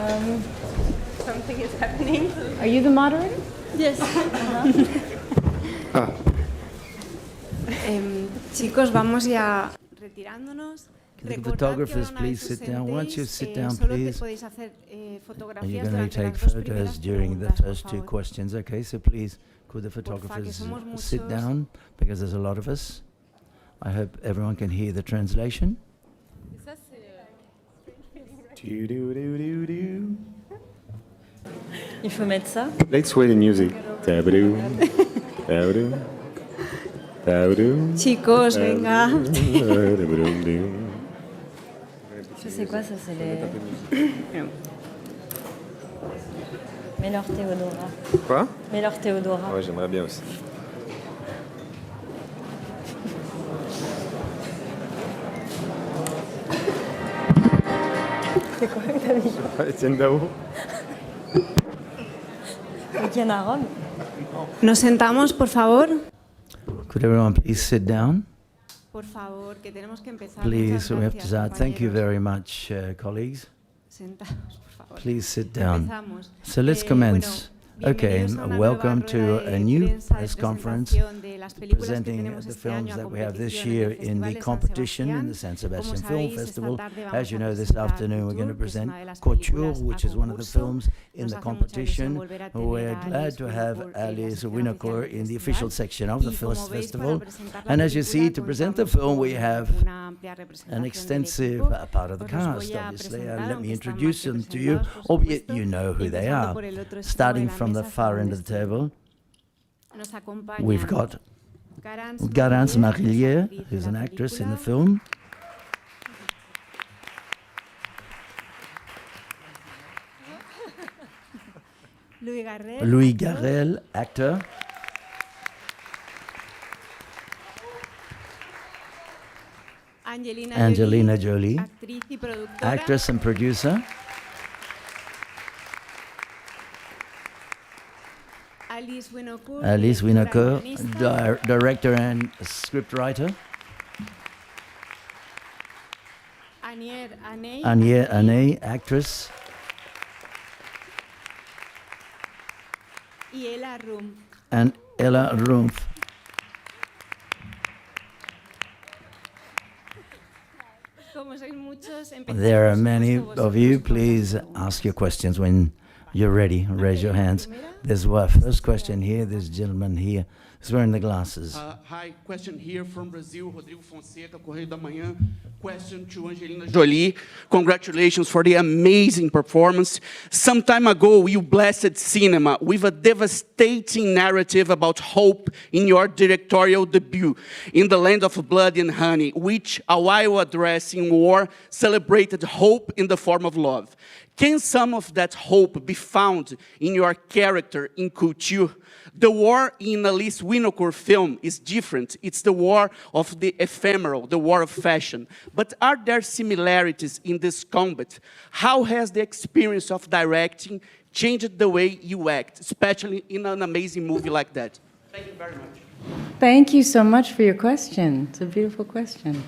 Something is happening. Are you the moderator? Yes. Chicos, vamos ya retirándonos. Can the photographers please sit down? Once you sit down, please. And you're going to take photos during the first two questions, okay? So please, could the photographers sit down? Because there's a lot of us. I hope everyone can hear the translation. Il faut mettre ça. Let's play the music. Chicos, venga. Ça c'est quoi ça? C'est les... Mets-leur Théodora. Quoi? Mets-leur Théodora. Ouais, j'aimerais bien aussi. C'est quoi que t'as dit? Etienne Dao. Etienne à Rome. Nos sentamos, por favor. Could everyone please sit down? Por favor, que tenemos que empezar. Please, we have to Muchas start. gracias, Thank you compañeros. very much, colleagues. Sentados, por favor. Please sit down. Empezamos. So let's commence. Okay, bienvenidos a una welcome nueva to rueda a de new prensa de press conference presentación de las películas que presenting tenemos the este films año a that we have this competición year el in the Festival de San competition in the Sebastián. San Sebastian Como Film sabéis, esta Festival. tarde vamos As you a know, this presentar afternoon we're going to Couture, que es present una de las Couture, películas a which is one of the concurso. films in Nos the hace mucha ilusión competition. volver a tener We're a glad to have Winocour, Alice la Winocour sección in the oficial official del section of the festival. first Y como veis, festival. para presentar la And as you see, película to present the contamos film, we con have una amplia representación an del extensive equipo. part of the Os los cast, voy a obviously. presentar, Let me aunque están introduce más que them to you, presentados, por albeit supuesto, you know who they empezando are. por el otro extremo de Starting la from the mesa, far hacia end donde of the estoy. table, Nos acompañan we've got Garance Garance Marillier, actriz who's de an la actress in the película. film. Louis Garrel, actor. Angelina Jolie, actriz y productora. actress and producer. Alice Winocour, Alice directora Winocour, y guionista. director and scriptwriter. Anyier, Anei, Anyier, actriz. Anei, actress. Y Ella Rumpf. And Ella Rumpf. Como sois muchos, empezamos. There are many Vosotros, of you. por Please las preguntas. ask your questions when you're ready. Raise your hands. There's a first question here. This gentleman here is wearing the glasses. Hi, question here from Brazil, Rodrigo Fonseca, Correio da Manhã. Question to Angelina Jolie. Congratulations for the amazing performance. Some time ago, you blessed cinema with a devastating narrative about hope in your directorial debut, In the Land of Blood and Honey, which, while addressing war, celebrated hope in the form of love. Can some of that hope be found in your character in Couture? The war in Alice Winocour film is different. It's the war of the ephemeral, the war of fashion. But are there similarities in this combat? How has the experience of directing changed the way you act, especially in an amazing movie like that? Thank you very much. Thank you so much for your question. It's a beautiful question.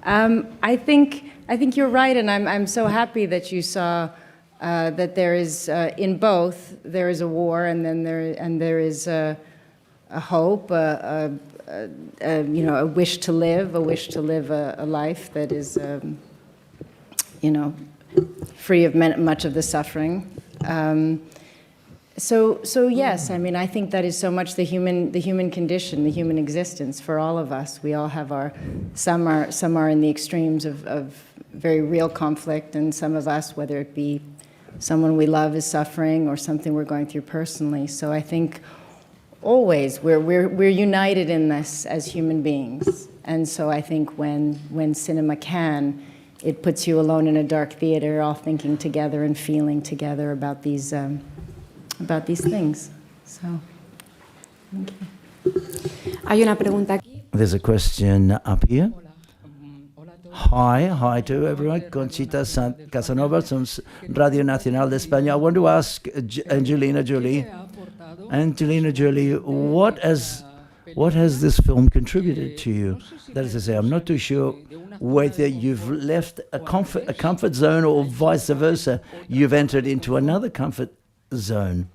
I think you're right, and I'm so happy that you saw that there is in both there is a war, and then there is a hope, you know, a wish to live a life that is free of much of the suffering. So yes, I mean, I think that is so much the human condition, the human existence for all of us. We all have some are in the extremes of very real conflict, and some of us, whether it be someone we love is suffering or something we're going through personally. So I think always we're united in this as human beings. And so I think when cinema can, it puts you alone in a dark theater, all thinking together and feeling together about these things. So, thank you. Hay una pregunta aquí. There's a question up here. Hi to everyone. Conchita Casanova from Radio Nacional de España. I want to ask Angelina Jolie. Angelina Jolie, what has What has this film contributed to you? That is to say, I'm not too sure whether you've left a comfort zone or vice versa, you've entered into another comfort zone.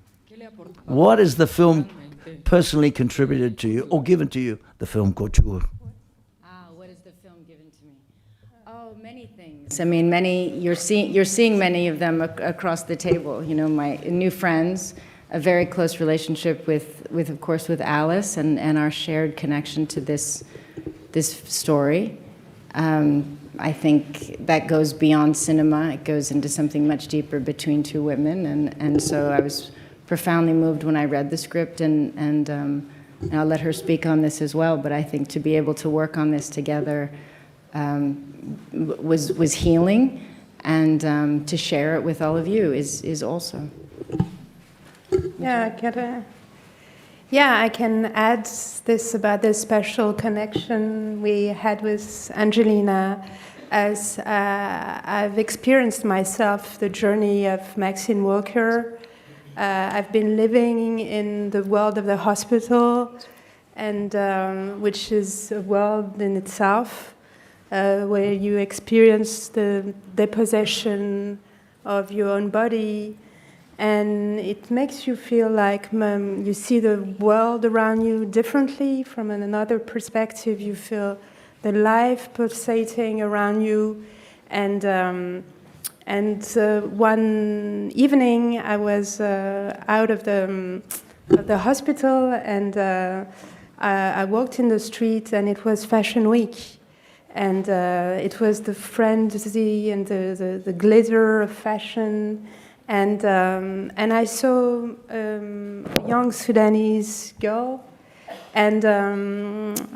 What has the film personally contributed to you or given to you, the film Couture? What has the film given to me? Oh, many things. I mean, you're seeing many of them across the table. You know, my new friends, a very close relationship with of course, with Alice and our shared connection to this story. I think that goes beyond cinema. It goes into something much deeper between two women, and so I was profoundly moved when I read the script, and I'll let her speak on this as well. But I think to be able to work on this together was healing, and to share it with all of you is also. Yeah, I can add this about the special connection we had with Angelina, as I've experienced myself the journey of Maxine Walker. I've been living in the world of the hospital, and which is a world in itself, where you experience the depossession of your own body. And it makes you feel like you see the world around you differently from another perspective. You feel the life pulsating around you. And one evening I was out of the hospital, and I walked in the street, and it was Fashion Week. And it was the frenzy and the glitter of fashion. And I saw a young Sudanese girl, and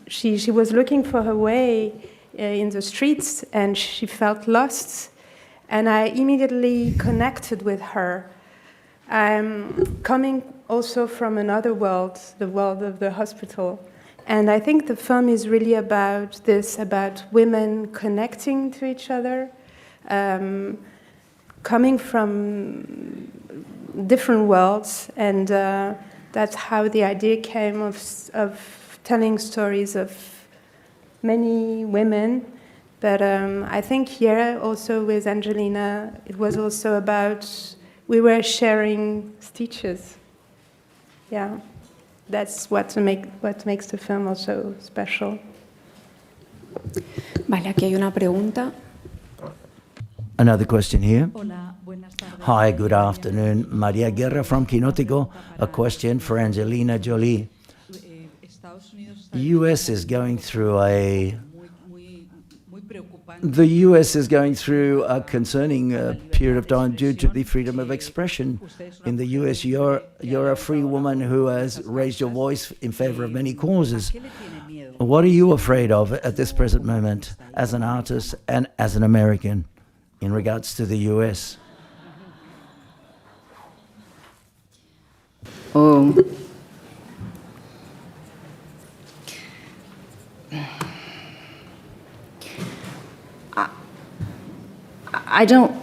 she was looking for her way in the streets, and she felt lost. And I immediately connected with her. I'm coming also from another world, the world of the hospital. And I think the film is really about this, about women connecting to each other, coming from different worlds, and that's how the idea came of telling stories of many women. But I think here also with Angelina, it was also about, we were sharing stitches. Yeah, that's what makes the film also special. Vale, aquí hay una pregunta. Another question here. Hi, good afternoon. Maria Guerra from Quinótico. A question for Angelina Jolie. The U.S. is going through a concerning period of time due to the freedom of expression. In the U.S., you're a free woman who has raised your voice in favor of many causes. What are you afraid of at this present moment as an artist and as an American in regards to the U.S.? Oh. I don't.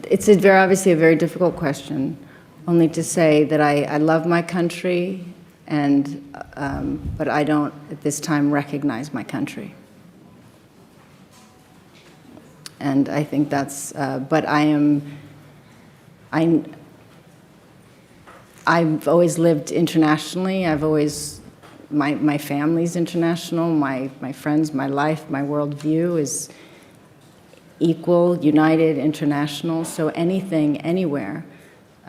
It's obviously a very difficult question. Only to say that I love my country, and but I don't at this time recognize my country. And I think that's. But I've always lived internationally. My family's international, my friends, my life, my worldview is equal, united, international. So anything, anywhere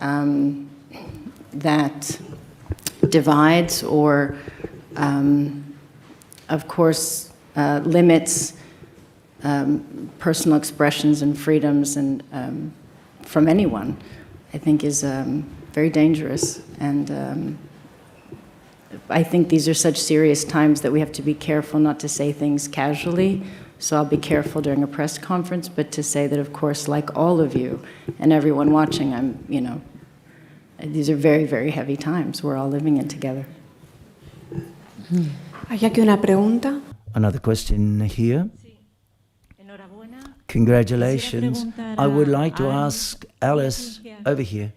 that divides or, of course, limits personal expressions and freedoms and from anyone, I think is very dangerous. And I think these are such serious times that we have to be careful not to say things casually. So I'll be careful during a press conference, but to say that, of course, like all of you and everyone watching, these are very, very heavy times. We're all living it together. Hay aquí una pregunta. Another question here. Congratulations. I would like to ask Alice, over here.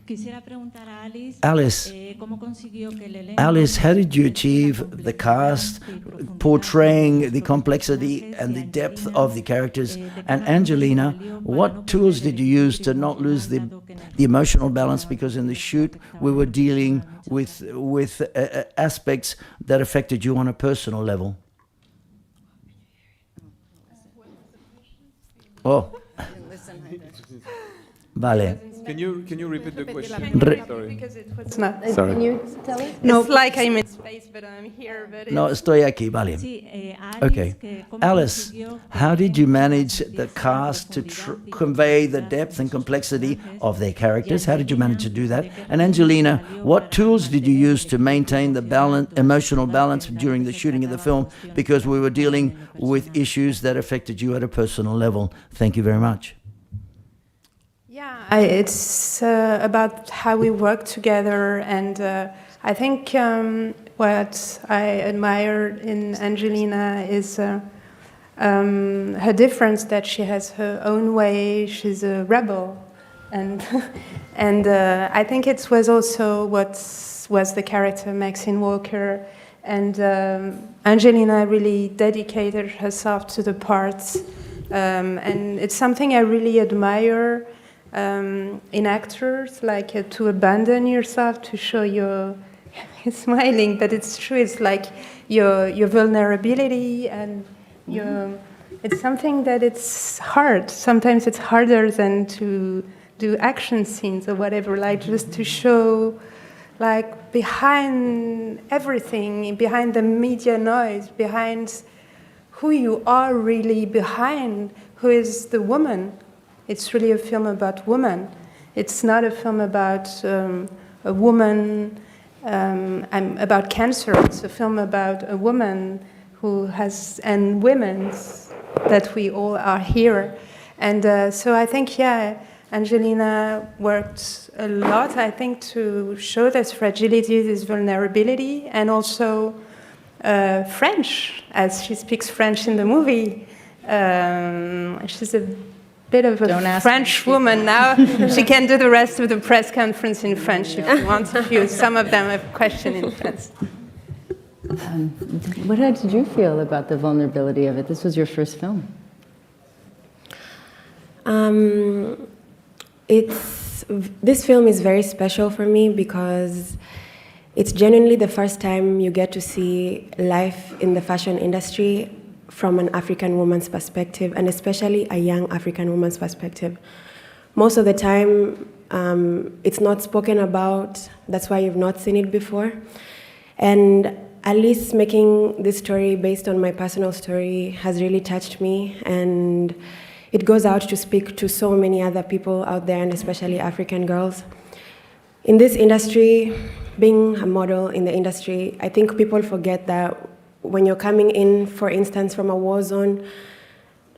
Quisiera preguntar a Alice, Alice, ¿cómo consiguió que el elenco Alice, how did you achieve the cast portraying the complexity and the depth of the characters? And Angelina, what tools did you use to not lose the emotional balance? Because in the shoot, we were dealing with aspects that affected you on a personal level. Oh. Vale. Can you repeat the question? Sorry. Because it was not. Sorry. Can you tell us? No, it's like I'm in space, but I'm here. But No, estoy aquí, vale. Sí, Alice, Okay. ¿cómo Alice, consiguió que how did you manage el the elenco cast to profundidad convey the y depth and complexity personajes? of their characters? How did you manage to do that? ¿De qué And Angelina, salió what para tools did you mantener use to maintain the emotional balance during the shooting of the film? Because we were dealing with issues that affected you at a personal level. Thank you very much. yeah, it's about how we work together, and I think what I admire in Angelina is her difference, that she has her own way. She's a rebel, and and I think it was also what was the character Maxine Walker, and Angelina really dedicated herself to the parts, and it's something I really admire in actors, like to abandon yourself, to show your you're smiling, but it's true. It's like your vulnerability, and it's something that it's hard. Sometimes it's harder than to do action scenes or whatever, like just to show, like, behind everything, behind the media noise, behind who you are really, behind who is the woman. It's really a film about woman. It's not a film about a woman, about cancer. It's a film about a woman who has, and women's, that we all are here. And so I think, yeah, Angelina worked a lot, I think, to show this fragility, this vulnerability, and also French, as she speaks French in the movie. She's a bit of a French woman now. She can do the rest of the press conference in French if you want. Some of them have questions in French. What did you feel about the vulnerability of it? This was your first film. This film is very special for me because it's genuinely the first time you get to see life in the fashion industry from an African woman's perspective, and especially a young African woman's perspective. Most of the time, it's not spoken about. That's why you've not seen it before. And at least making this story based on my personal story has really touched me, and it goes out to speak to so many other people out there, and especially African girls. In this industry, being a model in the industry, I think people forget that when you're coming in, for instance, from a war zone,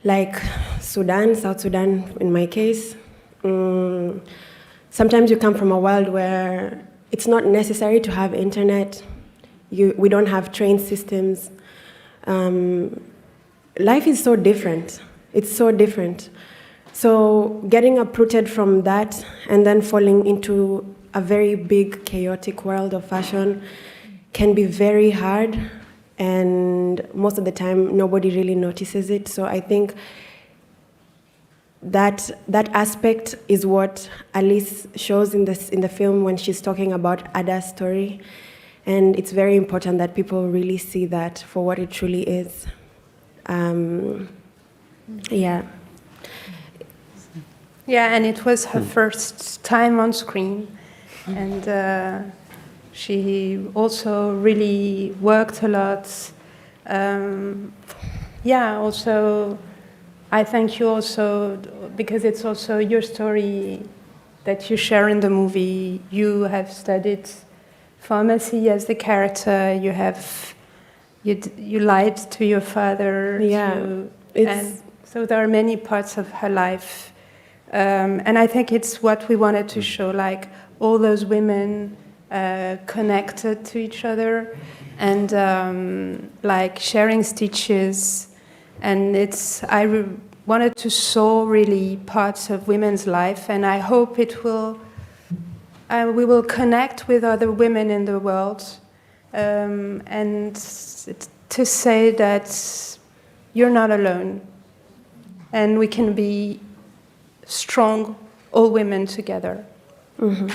like Sudan, South Sudan in my case, sometimes you come from a world where it's not necessary to have internet. We don't have train systems. Life is so different. It's so different. So getting uprooted from that and then falling into a very big, chaotic world of fashion can be very hard, and most of the time nobody really notices it. So I think that aspect is what Alice shows in the film when she's talking about Ada's story, and it's very important that people really see that for what it truly is. Yeah. Yeah, and it was her first time on screen, and she also really worked a lot. Yeah, also, I thank you also, because it's also your story that you share in the movie. You have studied pharmacy as the character. You lied to your father. Yeah, and so there are many parts of her life. And I think it's what we wanted to show, like all those women connected to each other, and like sharing stitches. And wanted to show really parts of women's life, and I hope it will. We will connect with other women in the world, and to say that you're not alone, and we can be strong, all women together. Mm-hmm.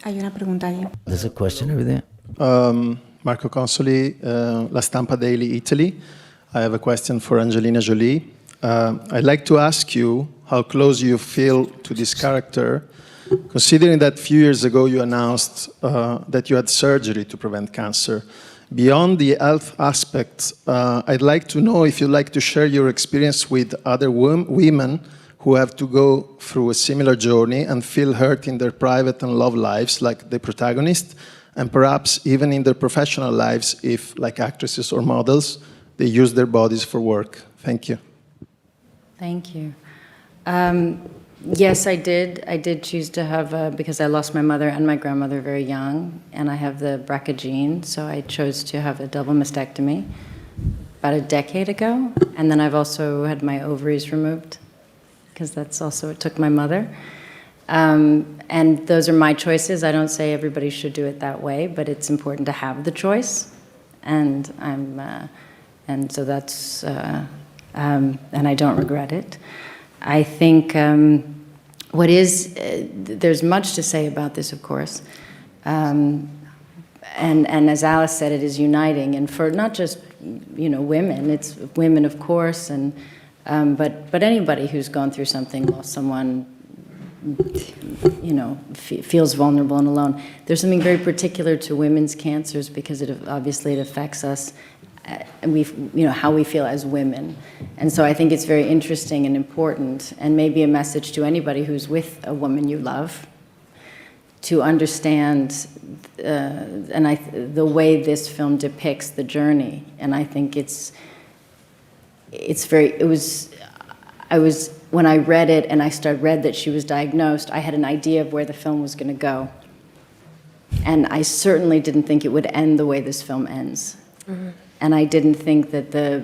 Hay una pregunta ahí. There's a question over there. Marco Consoli, La Stampa Daily, Italy. I have a question for Angelina Jolie. I'd like to ask you how close you feel to this character, considering that a few years ago you announced that you had surgery to prevent cancer. Beyond the health aspects, I'd like to know if you'd like to share your experience with other women who have to go through a similar journey and feel hurt in their private and love lives, like the protagonist, and perhaps even in their professional lives if, like actresses or models, they use their bodies for work. Thank you. Thank you. Yes, I did. I did choose to have, because I lost my mother and my grandmother very young, and I have the BRCA gene, so I chose to have a double mastectomy about a decade ago. And then I've also had my ovaries removed, because that's also, it took my mother. And those are my choices. I don't say everybody should do it that way, but it's important to have the choice. And and so that's, and I don't regret it. I think there's much to say about this, of course. And as Alice said, it is uniting, and for not just, women, it's women, of course, and but anybody who's gone through something, lost someone, feels vulnerable and alone. There's something very particular to women's cancers because it affects us, and how we feel as women. And so I think it's very interesting and important, and maybe a message to anybody who's with a woman you love, to understand the way this film depicts the journey. And I think when I read it and I read that she was diagnosed, I had an idea of where the film was going to go. And I certainly didn't think it would end the way this film ends. Mm-hmm. And I didn't think that the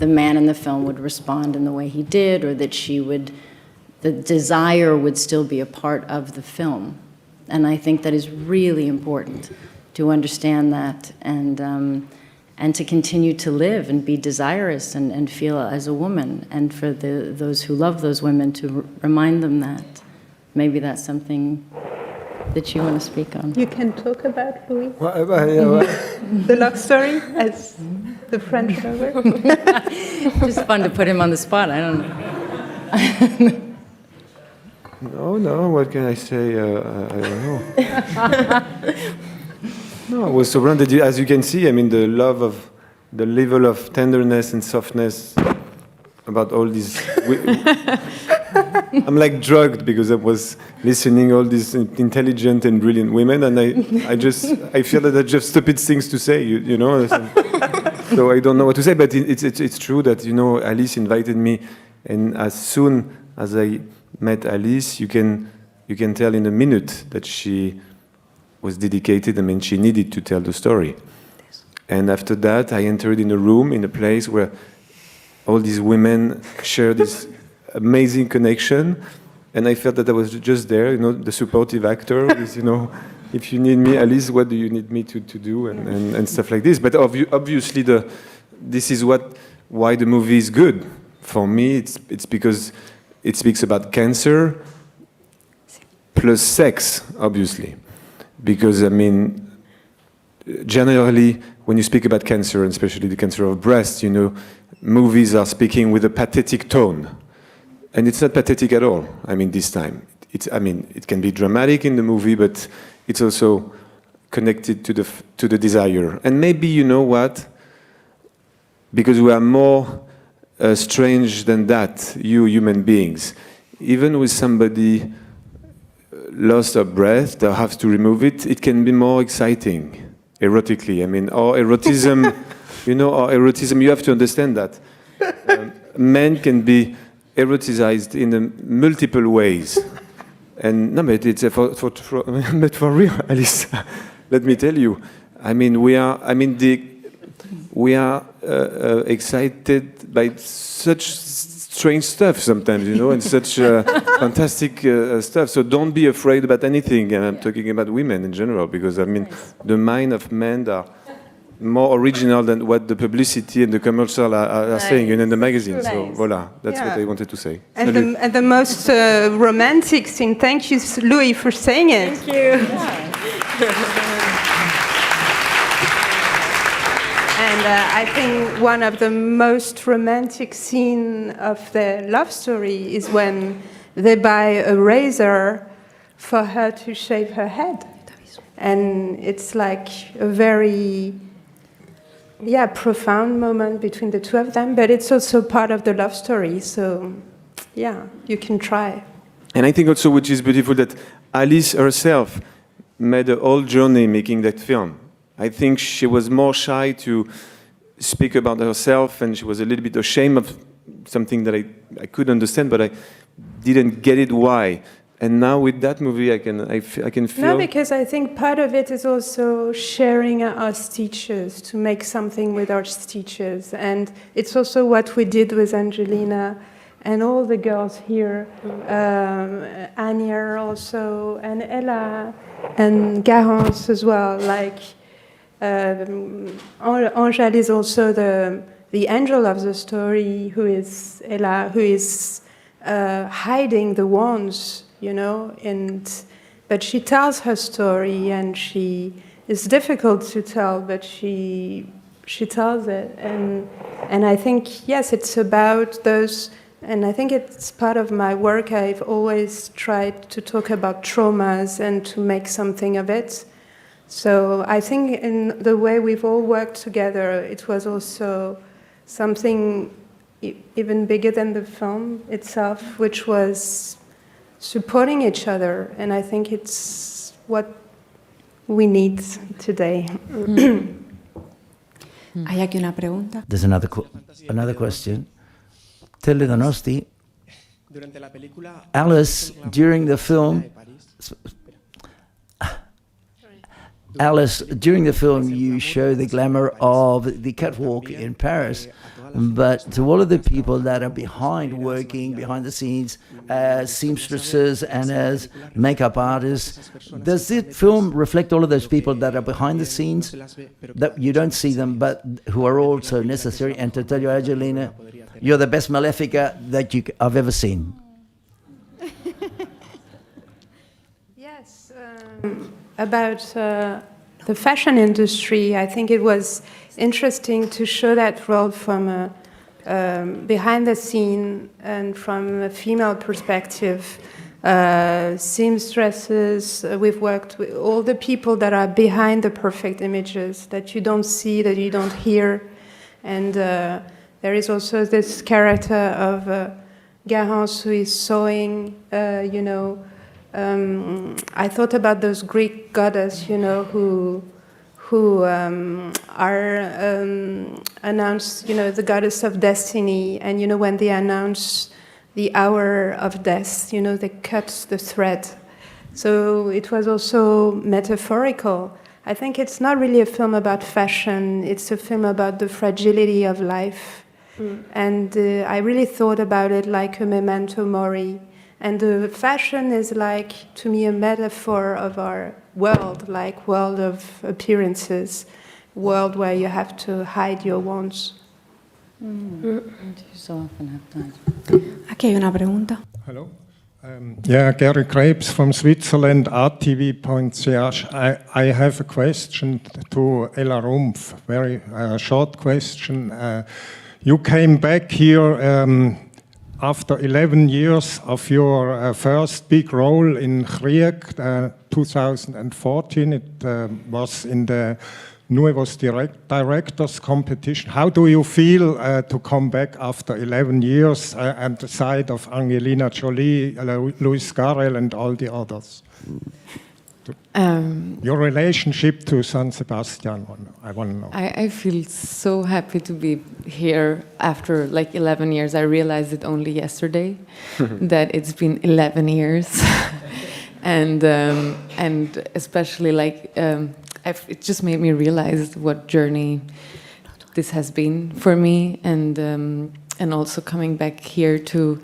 man in the film would respond in the way he did, or that the desire would still be a part of the film. And I think that is really important to understand that, and to continue to live and be desirous and feel as a woman, and for those who love those women to remind them that. Maybe that's something that you want to speak on. You can talk about Louis. Yeah. The love story as the French lover. Just fun to put him on the spot. I don't know. No, what can I say? I don't know. No, I was surrounded, as you can see, the level of tenderness and softness about all these. I'm like drugged because I was listening all these intelligent and brilliant women, and I feel that I just stupid things to say, So I don't know what to say, but it's true that, Alice invited me, and as soon as I met Alice, you can tell in a minute that she was dedicated. She needed to tell the story. And after that, I entered in a place where all these women share this amazing connection, and I felt that I was just there, the supportive actor with, if you need me, Alice, what do you need me to do, and stuff like this. But obviously, this is why the movie is good. For me, it's because it speaks about cancer plus sex, obviously. Because, generally, when you speak about cancer, and especially the cancer of breast, movies are speaking with a pathetic tone. And it's not pathetic at all, this time. It can be dramatic in the movie, but it's also connected to the desire. And maybe, you know what? Because we are more strange than that, you human beings. Even with somebody lost her breath, they have to remove it, it can be more exciting, erotically. Or erotism, you have to understand that. Men can be eroticized in multiple ways. And no, but it's but for real, Alice. Let me tell you. I mean, we are excited by such strange stuff sometimes, and such fantastic stuff. So don't be afraid about anything. And I'm talking about women in general, because the mind of men are more original than what the publicity and the commercial are saying in the magazine. So voila, that's what I wanted to say. And the most romantic thing. Thank you, Louis, for saying it. Thank you. And I think one of the most romantic scenes of the love story is when they buy a razor for her to shave her head. And it's like a very, profound moment between the two of them, but it's also part of the love story. So, you can try. And I think also, which is beautiful, that Alice herself made a whole journey making that film. I think she was more shy to speak about herself, and she was a little bit ashamed of something that I could understand, but I didn't get it why. And now with that movie, I can feel. No, because I think part of it is also sharing our stitches, to make something with our stitches, and it's also what we did with Angelina and all the girls here, Anyier also, and Ella, and Garance as well. Like Angel is also the angel of the story, who is Ella, who is hiding the wounds. But she tells her story, and it's difficult to tell, but she tells it, and I think it's about those, and I think it's part of my work. I've always tried to talk about traumas and to make something of it. So I think in the way we've all worked together, it was also something even bigger than the film itself, which was supporting each other, and I think it's what we need today. Hay aquí una pregunta. There's another question. Teledonosti, Alice, during the film, you show the glamour of the catwalk in Paris, but to all of the people that are working behind the scenes, as seamstresses and as makeup artists, does this film reflect all of those people that are behind the scenes, that you don't see them, but who are also necessary? And to tell you, Angelina, you're the best Malefica that I've ever seen. Yes, about the fashion industry, I think it was interesting to show that world from behind the scene and from a female perspective. Seamstresses, we've worked with all the people that are behind the perfect images that you don't see, that you don't hear. And there is also this character of Garance, who is sewing, I thought about those Greek goddesses, who are announced, the goddess of destiny, and when they announce the hour of death, they cut the thread. So it was also metaphorical. I think it's not really a film about fashion, it's a film about the fragility of life. And I really thought about it like a memento mori. And the fashion is like, to me, a metaphor of our world, like world of appearances, world where you have to hide your wants. You so often have time. Aquí hay una pregunta. Hello. Gary Krebs from Switzerland, RTV.ch. I have a question to Ella Rumpf, very short question. You came back here after 11 years of your first big role in Krieg, 2014. It was in the Nuevos Directors competition. How do you feel to come back after 11 years at the side of Angelina Jolie, Louis Garrel, and all the others? Your relationship to San Sebastian, I want to know. I feel so happy to be here after like 11 years. I realized it only yesterday that it's been 11 years. and especially like it just made me realize what journey this has been for me, and also coming back here to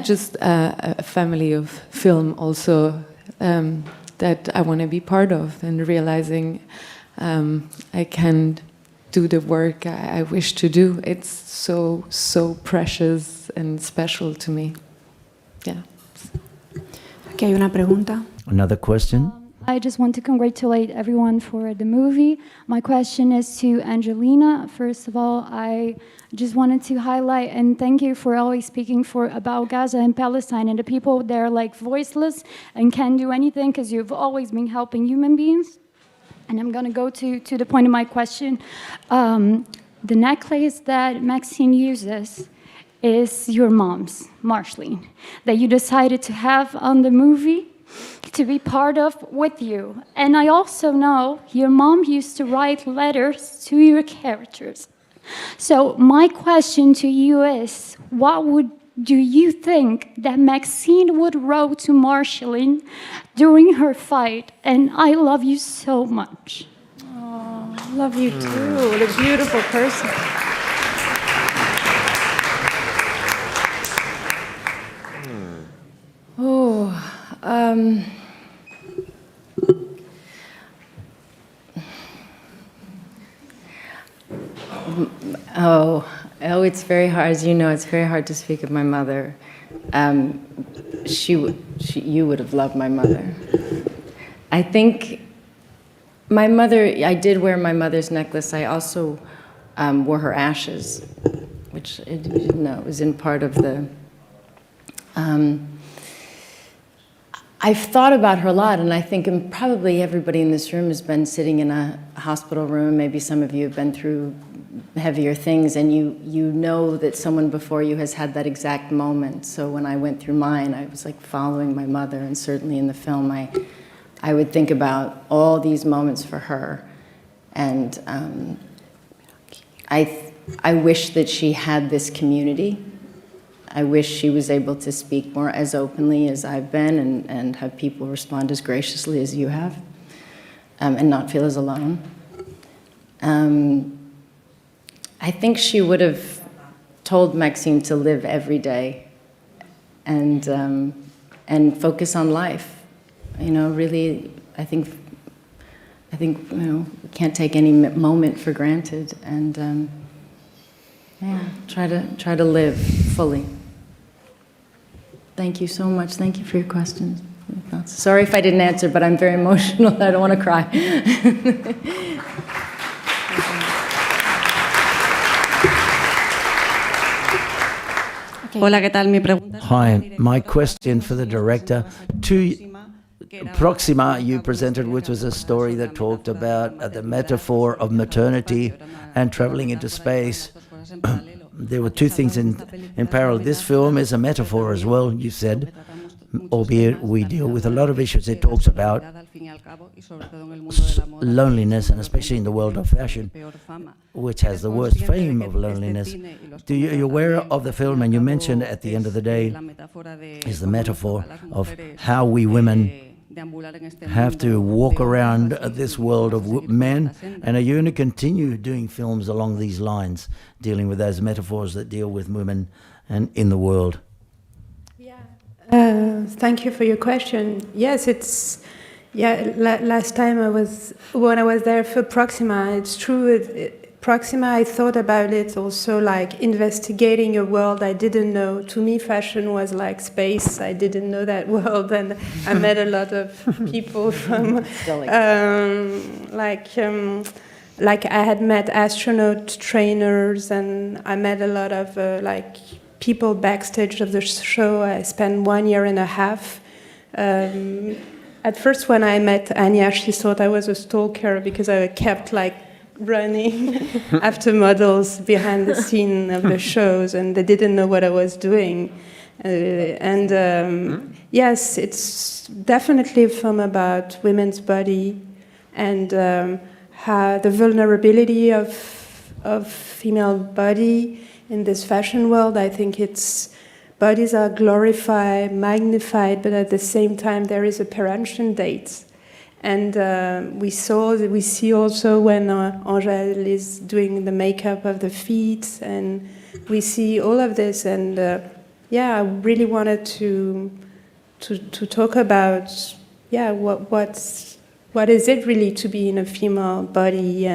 just a family of film also that I want to be part of, and realizing I can do the work I wish to do. It's so precious and special to me. Yeah. Aquí hay una pregunta. Another question? I just want to congratulate everyone for the movie. My question is to Angelina. First of all, I just wanted to highlight and thank you for always speaking about Gaza and Palestine and the people there like voiceless and can't do anything, because you've always been helping human beings. And I'm going to go to the point of my question. The necklace that Maxine uses is your mom's, Marceline, that you decided to have on the movie to be part of with you. And I also know your mom used to write letters to your characters. So my question to you is, do you think that Maxine would wrote to Marceline during her fight? And I love you so much. Oh, love you too. What a beautiful person. It's very hard. As you know, it's very hard to speak of my mother. You would have loved my mother. I think my mother, I did wear my mother's necklace. I also wore her ashes, which you didn't know, it was in part of the... I've thought about her a lot, and I think probably everybody in this room has been sitting in a hospital room. Maybe some of you have been through heavier things, and you know that someone before you has had that exact moment. So when I went through mine, I was like following my mother, and certainly in the film, I would think about all these moments for her. And I wish that she had this community. I wish she was able to speak more as openly as I've been, and have people respond as graciously as you have, and not feel as alone. I think she would have told Maxine to live every day and focus on life. You know, really, I think you know, we can't take any moment for granted, and try to live fully. Thank you so much. Thank you for your questions. Sorry if I didn't answer, but I'm very emotional. I don't want to cry. Hola, ¿qué tal? Mi pregunta es... Hi, my question for the director. Proxima you presented, which was a story that talked about the metaphor of maternity and traveling into space. There were two things in parallel. This film is a metaphor as well, you said, albeit we deal with a lot of issues. It talks about loneliness, and especially in the world of fashion, which has the worst fame of loneliness. Are you aware of the film? And you mentioned at the end of the day is the metaphor of how we women have to walk around this world of men. And are you going to continue doing films along these lines, dealing with those metaphors that deal with women and in the world? Thank you for your question. Yes, it's... last time when I was there for Proxima, it's true. Proxima, I thought about it also like investigating a world I didn't know. To me, fashion was like space. I didn't know that world, and I met a lot of people from, like I had met astronaut trainers, and I met a lot of like people backstage of the show. I spent 1 year and a half. At first, when I met Anyier, she thought I was a stalker because I kept like running after models behind the scene of the shows, and they didn't know what I was doing. Yes, it's definitely a film about women's body and how the vulnerability of female body in this fashion world. I think it's bodies are glorified, magnified, but at the same time there is a péremption date. And we see also when Angèle is doing the makeup of the feet, and we see all of this. And I really wanted to talk about what is it really to be in a female body,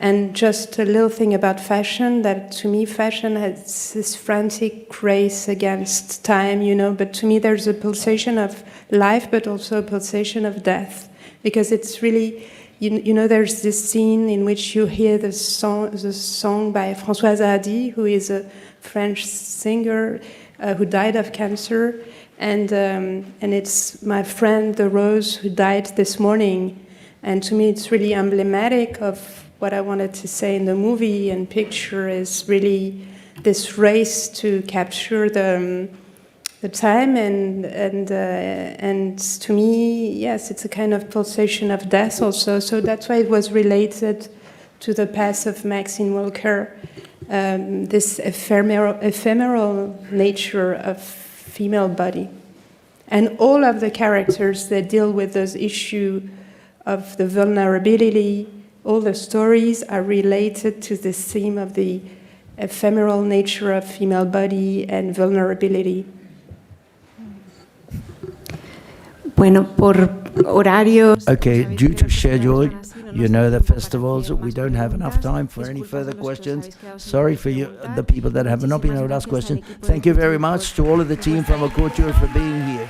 and just a little thing about fashion, that to me fashion has this frantic race against time, but to me there's a pulsation of life, but also a pulsation of death, because it's really, there's this scene in which you hear the song by Françoise Hardy, who is a French singer who died of cancer, and it's my friend the Rose who died this morning, and to me it's really emblematic of what I wanted to say in the movie and picture, is really this race to capture the time, and to me, yes, it's a kind of pulsation of death also. So that's why it was related to the past of Maxine Walker, this ephemeral nature of female body, and all of the characters that deal with this issue of the vulnerability. All the stories are related to this theme of the ephemeral nature of female body and vulnerability. Bueno, por horarios. Okay, due to schedule, the festivals, we don't have enough time for any further questions. Sorry for you, the people that have not been able to ask questions. Thank you very much to all of the team from Couture for being here.